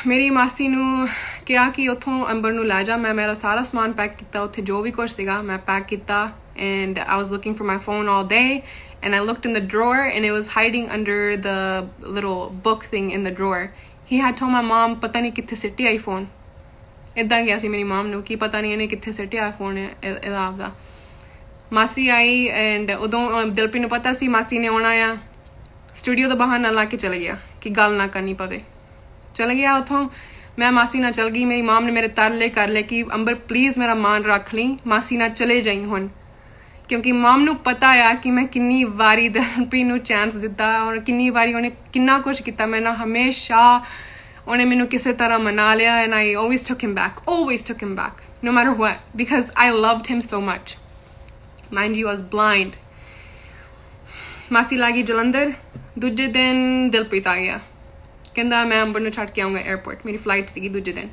ਮੇਰੀ ਮਾਸੀ ਨੂੰ ਕਿਹਾ ਕਿ ਉੱਥੋਂ ਅੰਬਰ ਨੂੰ ਲੈ ਜਾ. ਮੈਂ ਮੇਰਾ ਸਾਰਾ ਸਮਾਨ ਪੈਕ ਕੀਤਾ. ਉੱਥੇ ਜੋ ਵੀ ਕੁਝ ਸੀਗਾ ਮੈਂ ਪੈਕ ਕੀਤਾ. And I was looking for my phone all day. And I looked in the drawer and it was hiding under the little book thing in the drawer. He had told my mom ਪਤਾ ਨਹੀਂ ਕਿੱਥੇ ਸਿੱਟਿਆ ਆਈ phone. ਇੱਦਾਂ ਗਿਆ ਸੀ ਮੇਰੀ mom ਨੂੰ ਕਿ ਪਤਾ ਨਹੀਂ ਇਹਨੇ ਕਿੱਥੇ ਸਿੱਟਿਆ phone ਇਹਦਾ ਆਪਦਾ. ਮਾਸੀ ਆਈ and ਉਦੋਂ ਦਿਲਪ੍ਰੀਤ ਨੂੰ ਪਤਾ ਸੀ ਮਾਸੀ ਨੇ ਆਉਣਾ ਆ. ਸਟੂਡੀਓ ਦਾ ਬਹਾਨਾ ਲਾ ਕੇ ਚਲੇ ਗਿਆ ਕਿ ਗੱਲ ਨਾ ਕਰਨੀ ਪਵੇ. ਚਲੇ ਗਿਆ ਉੱਥੋਂ. ਮੈਂ ਮਾਸੀ ਨਾਲ ਚਲ ਗਈ. ਮੇਰੀ mom ਨੇ ਮੇਰੇ ਤਰਲੇ ਕਰ ਲਏ ਕਿ ਅੰਬਰ ਪਲੀਜ਼ ਮੇਰਾ ਮਾਨ ਰੱਖ ਲਈ, ਮਾਸੀ ਨਾਲ ਚਲੇ ਜਾਈ ਹੁਣ. ਕਿਉਂਕਿ mom ਨੂੰ ਪਤਾ ਆ ਕਿ ਮੈਂ ਕਿੰਨੀ ਵਾਰੀ ਦਿਲਪ੍ਰੀਤ ਨੂੰ ਚਾਂਸ ਦਿੱਤਾ ਔਰ ਕਿੰਨੀ ਵਾਰੀ ਉਹਨੇ ਕਿੰਨਾ ਕੁਝ ਕੀਤਾ ਮੇਰੇ ਨਾਲ. ਹਮੇਸ਼ਾ ਉਹਨੇ ਮੈਨੂੰ ਕਿਸੇ ਤਰ੍ਹਾਂ ਮਨਾ ਲਿਆ. And I always took him back no matter what because I loved him so much. Mind you, I was blind. ਮਾਸੀ ਲੱਗੀ ਜਲੰਧਰ. ਦੂਜੇ ਦਿਨ ਦਿਲਪ੍ਰੀਤ ਆ ਗਿਆ. ਕਹਿੰਦਾ ਮੈਂ ਅੰਬਰ ਨੂੰ ਛੱਡ ਕੇ ਆਉਂਗਾ 에ਅਰਪੋਰਟ. ਮੇਰੀ ਫਲਾਈਟ ਸੀਗੀ ਦੂਜੇ ਦਿਨ.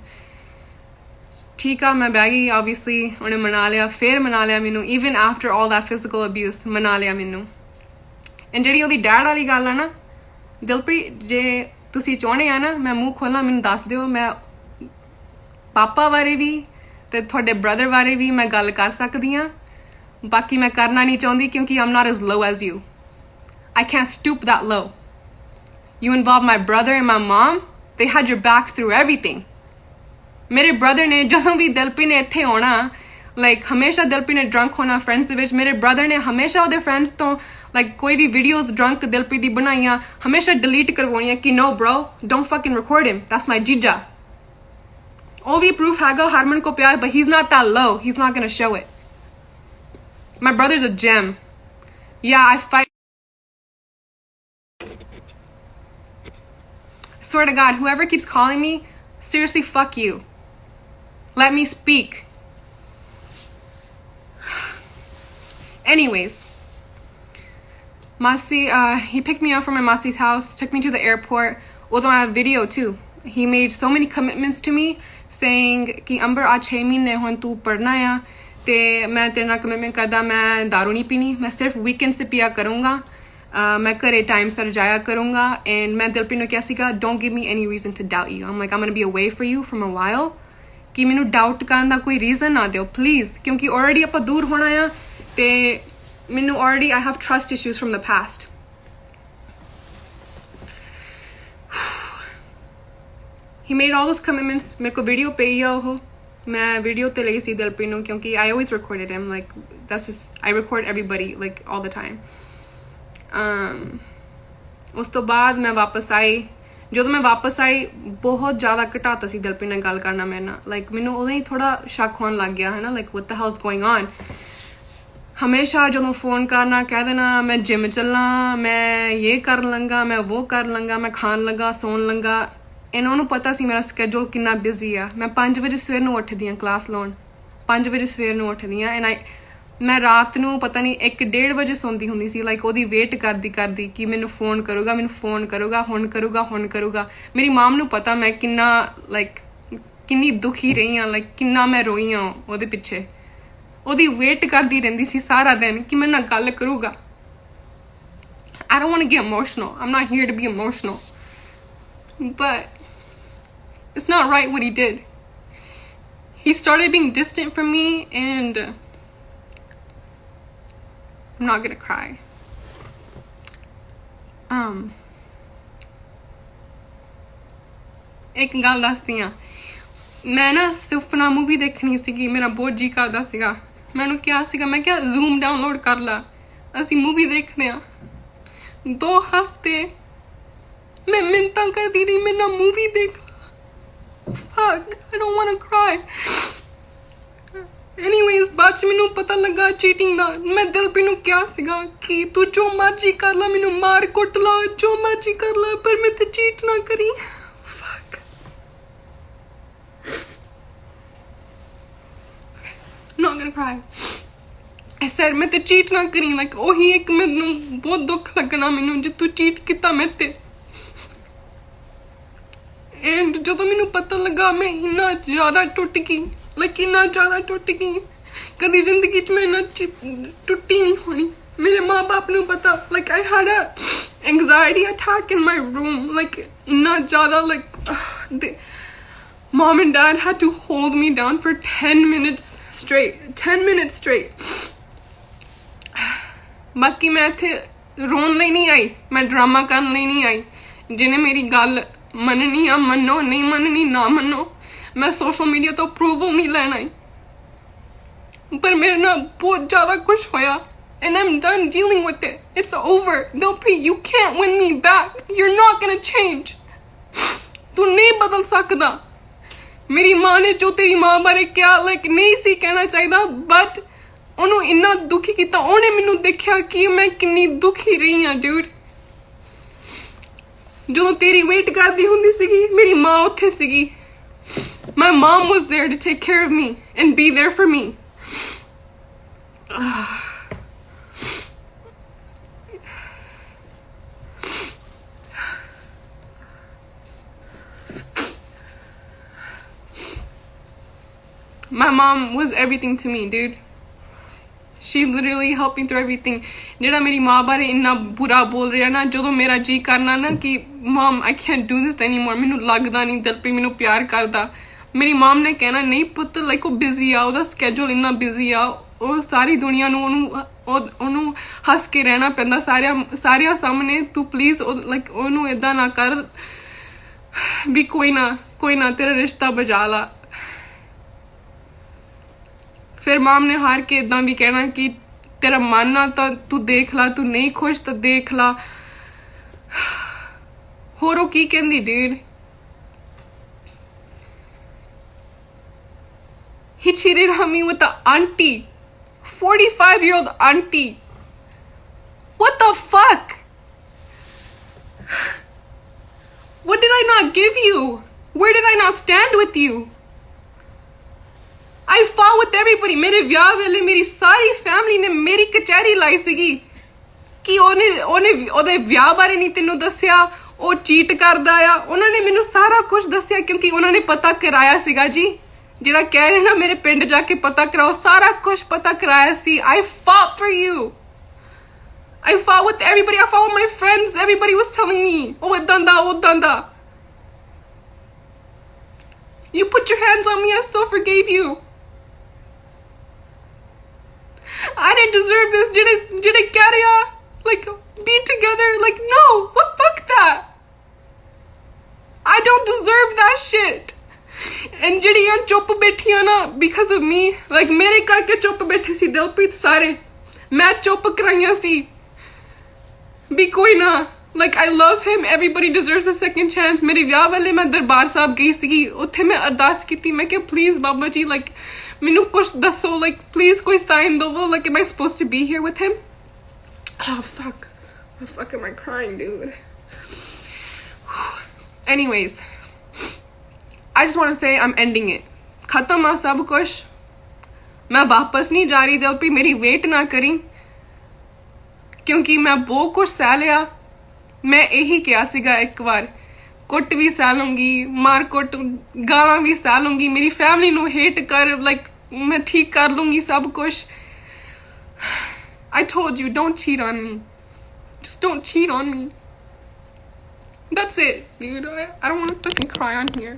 ਠੀਕ ਆ ਮੈਂ ਬਹਿ ਗਈ. obviously ਉਹਨੇ ਮਨਾ ਲਿਆ. ਫਿਰ ਮਨਾ ਲਿਆ ਮੈਨੂੰ. even after all that physical abuse ਮਨਾ ਲਿਆ ਮੈਨੂੰ. and ਜਿਹੜੀ ਉਹਦੀ ਡੈਡ ਵਾਲੀ ਗੱਲ ਆ ਨਾ, ਦਿਲਪ੍ਰੀਤ ਜੇ ਤੁਸੀਂ ਚਾਹੁੰਦੇ ਆ ਨਾ ਮੈਂ ਮੂੰਹ ਖੋਲਾਂ ਮੈਨੂੰ ਦੱਸ ਦਿਓ. ਮੈਂ ਪਾਪਾ ਬਾਰੇ ਵੀ ਤੇ ਤੁਹਾਡੇ ਬ੍ਰਦਰ ਬਾਰੇ ਵੀ ਮੈਂ ਗੱਲ ਕਰ ਸਕਦੀ ਹਾਂ. ਬਾਕੀ ਮੈਂ ਕਰਨਾ ਨਹੀਂ ਚਾਹੁੰਦੀ ਕਿਉਂਕਿ I'm not as low as you. I can't stoop that low. You involve my brother and my mom. They had your back through everything. ਮੇਰੇ brother ਨੇ ਜਦੋਂ ਵੀ ਦਿਲਪ੍ਰੀਤ ਨੇ ਇੱਥੇ ਆਉਣਾ like ਹਮੇਸ਼ਾ ਦਿਲਪ੍ਰੀਤ ਨੇ drunk ਹੋਣਾ friends ਦੇ ਵਿੱਚ. ਮੇਰੇ brother ਨੇ ਹਮੇਸ਼ਾ ਉਹਦੇ friends ਤੋਂ like ਕੋਈ ਵੀ videos drunk ਦਿਲਪ੍ਰੀਤ ਦੀ ਬਣਾਈਆਂ ਹਮੇਸ਼ਾ delete ਕਰਵਾਉਣੀਆਂ ਕਿ no bro don't fucking record him, that's my jija. ਉਹ ਵੀ proof ਹੈਗਾ ਹਰਮਨ ਕੋ ਪਿਆ but he's not that low. He's not gonna show it. My brother's a gem. Yeah, I fight. Swear to God, whoever keeps calling me, seriously, fuck you. Let me speak. Anyways, Masi, he picked me up from my Masi's house, took me to the airport. Although I have video too. He made so many commitments to me, saying कि अंबर आज 6 महीने हों तू पढ़ना है, ते मैं तेरे नाल commitment करदा मैं दारू नहीं पीनी, मैं सिर्फ weekend से पिया करूँगा. मैं घरे टाइम सर जाया करूँगा. And मैं दिलप्रीत ਨੂੰ ਕਿਹਾ ਸੀਗਾ don't give me any reason to doubt you. I'm like I'm gonna be away for you from a while. ਕਿ ਮੈਨੂੰ doubt ਕਰਨ ਦਾ ਕੋਈ reason ਨਾ ਦਿਓ please. ਕਿਉਂਕਿ already ਆਪਾਂ ਦੂਰ ਹੋਣਾ ਆ ਤੇ ਮੈਨੂੰ already I have trust issues from the past. He made all those commitments. ਮੇਰੇ ਕੋ video ਪਈ ਆ ਉਹ. ਮੈਂ video ਤੇ ਲਈ ਸੀ ਦਿਲਪ੍ਰੀਤ ਨੂੰ ਕਿਉਂਕਿ I always recorded him. Like that's just I record everybody like all the time. ਉਸ ਤੋਂ ਬਾਅਦ ਮੈਂ ਵਾਪਸ ਆਈ. ਜਦੋਂ ਮੈਂ ਵਾਪਸ ਆਈ ਬਹੁਤ ਜ਼ਿਆਦਾ ਘਟਾਤਾ ਸੀ ਦਿਲਪ੍ਰੀਤ ਨਾਲ ਗੱਲ ਕਰਨਾ ਮੇਰੇ ਨਾਲ. ਲਾਈਕ ਮੈਨੂੰ ਉਦੋਂ ਹੀ ਥੋੜਾ ਸ਼ੱਕ ਹੋਣ ਲੱਗ ਗਿਆ ਹੈ ਨਾ like what the hell is going on. ਹਮੇਸ਼ਾ ਜਦੋਂ ਫੋਨ ਕਰਨਾ ਕਹਿ ਦੇਣਾ ਮੈਂ ਜਿਮ ਚੱਲਾਂ, ਮੈਂ ਇਹ ਕਰ ਲਵਾਂਗਾ, ਮੈਂ ਉਹ ਕਰ ਲਵਾਂਗਾ, ਮੈਂ ਖਾਣ ਲੱਗਾ, ਸੌਣ ਲੱਗਾ. ਇਹਨਾਂ ਨੂੰ ਪਤਾ ਸੀ ਮੇਰਾ ਸਕੇਡਿਊਲ ਕਿੰਨਾ ਬਿਜ਼ੀ ਆ. ਮੈਂ 5 ਵਜੇ ਸਵੇਰ ਨੂੰ ਉੱਠਦੀ ਹਾਂ ਕਲਾਸ ਲਾਉਣ. 5 ਵਜੇ ਸਵੇਰ ਨੂੰ ਉੱਠਦੀ ਹਾਂ ਐਂਡ ਮੈਂ ਰਾਤ ਨੂੰ ਪਤਾ ਨਹੀਂ 1-1:30 ਵਜੇ ਸੌਂਦੀ ਹੁੰਦੀ ਸੀ. ਲਾਈਕ ਉਹਦੀ ਵੇਟ ਕਰਦੀ ਕਿ ਮੈਨੂੰ ਫੋਨ ਕਰੂਗਾ ਹੁਣ ਕਰੂਗਾ. ਮੇਰੀ ਮਾਮ ਨੂੰ ਪਤਾ ਮੈਂ ਕਿੰਨਾ ਲਾਈਕ ਕਿੰਨੀ ਦੁਖੀ ਰਹੀ ਹਾਂ. ਲਾਈਕ ਕਿੰਨਾ ਮੈਂ ਰੋਈ ਹਾਂ ਉਹਦੇ ਪਿੱਛੇ. ਉਹਦੀ ਵੇਟ ਕਰਦੀ ਰਹਿੰਦੀ ਸੀ ਸਾਰਾ ਦਿਨ ਕਿ ਮੇਰੇ ਨਾਲ ਗੱਲ ਕਰੂਗਾ. I don't want to get emotional. I'm not here to be emotional. But it's not right what he did. He started being distant from me and I'm not gonna cry. ਇੱਕ ਗੱਲ ਦੱਸਦੀ ਆ ਮੈਂ ਨਾ ਸੁਪਨਾ ਮੂਵੀ ਦੇਖਣੀ ਸੀਗੀ ਮੇਰਾ ਬਹੁਤ ਜੀ ਕਰਦਾ ਸੀਗਾ ਮੈਨੂੰ ਕਿਹਾ ਸੀਗਾ ਮੈਂ ਕਿਹਾ ਜ਼ੂਮ ਡਾਊਨਲੋਡ ਕਰ ਲਾ ਅਸੀਂ ਮੂਵੀ ਦੇਖਦੇ ਆ 2 ਹਫ਼ਤੇ ਮੈਂ ਮਿੰਤਾਂ ਕਰਦੀ ਰਹੀ ਮੈਂ ਨਾ ਮੂਵੀ ਦੇਖ fuck I don't want to cry anyways ਬਾਅਦ ਚ ਮੈਨੂੰ ਪਤਾ ਲੱਗਾ ਚੀਟਿੰਗ ਦਾ ਮੈਂ ਦਿਲਪ੍ਰੀਤ ਨੂੰ ਕਿਹਾ ਸੀਗਾ ਕਿ ਤੂੰ ਜੋ ਮਰਜ਼ੀ ਕਰ ਲੈ ਮੈਨੂੰ ਮਾਰ ਕੁੱਟ ਲਾ ਜੋ ਮਰਜ਼ੀ ਕਰ ਲੈ ਪਰ ਮੈਂ ਤੇ ਚੀਟ ਨਾ ਕਰੀ fuck not gonna cry I said मैं ते cheat ना करी like ਉਹੀ ਇੱਕ ਮੈਨੂੰ ਬਹੁਤ ਦੁੱਖ ਲੱਗਣਾ ਮੈਨੂੰ ਜੇ ਤੂੰ cheat ਕੀਤਾ ਮੈਂ ਤੇ and ਜਦੋਂ ਮੈਨੂੰ ਪਤਾ ਲੱਗਾ ਮੈਂ ਇੰਨਾ ਜ਼ਿਆਦਾ ਟੁੱਟ ਗਈ like ਇੰਨਾ ਜ਼ਿਆਦਾ ਟੁੱਟ ਗਈ ਕਦੀ ਜ਼ਿੰਦਗੀ 'ਚ ਮੈਂ ਇੰਨਾ ਟੁੱਟੀ ਨਹੀਂ ਹੋਣੀ ਮੇਰੇ ਮਾਂ-ਬਾਪ ਨੂੰ ਪਤਾ like I had a anxiety attack in my room like ਇੰਨਾ ਜ਼ਿਆਦਾ like mom and dad had to hold me down for 10 minutes straight ਬਾਕੀ ਮੈਂ ਇੱਥੇ ਰੋਣ ਲਈ ਨਹੀਂ ਆਈ ਮੈਂ ਡਰਾਮਾ ਕਰਨ ਲਈ ਨਹੀਂ ਆਈ ਜਿਹਨੇ ਮੇਰੀ ਗੱਲ ਮੰਨਣੀ ਆ ਮੰਨੋ ਨਹੀਂ ਮੰਨਣੀ ਨਾ ਮੰਨੋ ਮੈਂ ਸੋਸ਼ਲ ਮੀਡੀਆ ਤੋਂ ਅਪਰੂਵਲ ਨਹੀਂ ਲੈਣ ਆਈ ਪਰ ਮੇਰੇ ਨਾਲ ਬਹੁਤ ਜ਼ਿਆਦਾ ਕੁਝ ਹੋਇਆ and I'm done dealing with it it's over Dilpreet you can't win me back you're not gonna change ਤੂੰ ਨਹੀਂ ਬਦਲ ਸਕਦਾ ਮੇਰੀ ਮਾਂ ਨੇ ਜੋ ਤੇਰੀ ਮਾਂ ਬਾਰੇ ਕਿਹਾ like ਨਹੀਂ ਸੀ ਕਹਿਣਾ ਚਾਹੀਦਾ but ਉਹਨੂੰ ਇੰਨਾ ਦੁਖੀ ਕੀਤਾ ਉਹਨੇ ਮੈਨੂੰ ਦੇਖਿਆ ਕਿ ਮੈਂ ਕਿੰਨੀ ਦੁਖੀ ਰਹੀ ਹਾਂ ਡਿਊਡ ਜਦੋਂ ਤੇਰੀ ਵੇਟ ਕਰਦੀ ਹੁੰਦੀ ਸੀਗੀ ਮੇਰੀ ਮਾਂ ਉੱਥੇ ਸੀਗੀ my mom was there to take care of me and be there for me my mom was everything to me dude she literally helped me through everything ਜਿਹੜਾ ਮੇਰੀ ਮਾਂ ਬਾਰੇ ਇੰਨਾ ਬੁਰਾ ਬੋਲ ਰਿਹਾ ਨਾ ਜਦੋਂ ਮੇਰਾ ਜੀ ਕਰਨਾ ਨਾ ਕਿ mom I can't do this anymore ਮੈਨੂੰ ਲੱਗਦਾ ਨਹੀਂ ਦਿਲਪ੍ਰੀਤ ਮੈਨੂੰ ਪਿਆਰ ਕਰਦਾ ਮੇਰੀ ਮਾਮ ਨੇ ਕਹਿਣਾ ਨਹੀਂ ਪੁੱਤ ਲਾਈਕ ਉਹ ਬਿਜ਼ੀ ਆ ਉਹਦਾ ਸਕੇਜੂਲ ਇੰਨਾ ਬਿਜ਼ੀ ਆ ਉਹ ਸਾਰੀ ਦੁਨੀਆ ਨੂੰ ਉਹਨੂੰ ਹੱਸ ਕੇ ਰਹਿਣਾ ਪੈਂਦਾ ਸਾਰਿਆਂ ਸਾਹਮਣੇ ਤੂੰ ਪਲੀਜ਼ ਲਾਈਕ ਉਹਨੂੰ ਏਦਾਂ ਨਾ ਕਰ ਵੀ ਕੋਈ ਨਾ ਤੇਰਾ ਰਿਸ਼ਤਾ ਬਜਾ ਲਾ ਫਿਰ ਮਾਮ ਨੇ ਹਾਰ ਕੇ ਇਦਾਂ ਵੀ ਕਹਿਣਾ ਕਿ ਤੇਰਾ ਮਨ ਨਾ ਤਾਂ ਤੂੰ ਦੇਖ ਲਾ ਤੂੰ ਨਹੀਂ ਖੁਸ਼ ਤਾਂ ਦੇਖ ਲਾ ਹੋਰ ਉਹ ਕੀ ਕਹਿੰਦੀ ਡੂਡ he cheated on me with the auntie 45-year-old auntie what the fuck what did I not give you where did I not stand with you I fought with everybody मेरे ਵਿਆਹ ਵੇਲੇ ਮੇਰੀ ਸਾਰੀ ਫੈਮਿਲੀ ਨੇ ਮੇਰੀ ਕਚਹਿਰੀ ਲਾਈ ਸੀਗੀ ਕਿ ਉਹਦੇ ਵਿਆਹ ਬਾਰੇ ਨਹੀਂ ਤੈਨੂੰ ਦੱਸਿਆ ਉਹ ਚੀਟ ਕਰਦਾ ਆ ਉਹਨਾਂ ਨੇ ਮੈਨੂੰ ਸਾਰਾ ਕੁਝ ਦੱਸਿਆ ਕਿਉਂਕਿ ਉਹਨਾਂ ਨੇ ਪਤਾ ਕਰਾਇਆ ਸੀਗਾ ਜੀ ਜਿਹੜਾ ਕਹਿ ਰਹੇ ਨਾ ਮੇਰੇ ਪਿੰਡ ਜਾ ਕੇ ਪਤਾ ਕਰਾਓ ਸਾਰਾ ਕੁਝ ਪਤਾ ਕਰਾਇਆ ਸੀ I fought for you I fought with everybody I fought with my friends everybody was telling me oh ਏਦਾਂ ਦਾ you put your hands on me I still forgave you I didn't deserve this ਜਿਹੜੇ ਕਹਿ ਰਿਹਾ like be together like no what fuck that I don't deserve that shit and ਜਿਹੜੀਆਂ ਚੁੱਪ ਬੈਠੀਆਂ ਨਾ because of me like ਮੇਰੇ ਕਰਕੇ ਚੁੱਪ ਬੈਠੇ ਸੀ ਦਿਲਪ੍ਰੀਤ ਸਾਰੇ ਮੈਂ ਚੁੱਪ ਕਰਾਈਆਂ ਸੀ ਵੀ ਕੋਈ ਨਾ like I love him everybody deserves a second chance ਮੇਰੇ ਵਿਆਹ ਵੇਲੇ ਮੈਂ ਦਰਬਾਰ ਸਾਹਿਬ ਗਈ ਸੀਗੀ ਉੱਥੇ ਮੈਂ ਅਰਦਾਸ ਕੀਤੀ ਮੈਂ ਕਿਹਾ please ਬਾਬਾ ਜੀ like ਮੈਨੂੰ ਕੁਝ ਦੱਸੋ like please ਕੋਈ sign ਦਵੋ like am I supposed to be here with him oh fuck what the fuck am I crying dude anyways I just want to say I'm ending it ਖਤਮ ਆ ਸਭ ਕੁਝ ਮੈਂ ਵਾਪਸ ਨਹੀਂ ਜਾ ਰਹੀ ਦਿਲਪ੍ਰੀਤ ਮੇਰੀ ਵੇਟ ਨਾ ਕਰੀ ਕਿਉਂਕਿ ਮੈਂ ਬਹੁਤ ਕੁਝ ਸਹਿ ਲਿਆ ਮੈਂ ਇਹੀ ਕਿਹਾ ਸੀਗਾ ਇੱਕ ਵਾਰ ਕੁੱਟ ਵੀ ਸਹਿ ਲੂੰਗੀ ਮਾਰ ਕੁੱਟ ਗਾਲਾਂ ਵੀ ਸਹਿ ਲੂੰਗੀ ਮੇਰੀ ਫੈਮਿਲੀ ਨੂੰ ਹੇਟ ਕਰ ਲਾਈਕ ਮੈਂ ਠੀਕ ਕਰ ਲੂੰਗੀ ਸਭ ਕੁਝ I told you don't cheat on me just don't cheat on me that's it dude I don't want to fucking cry on here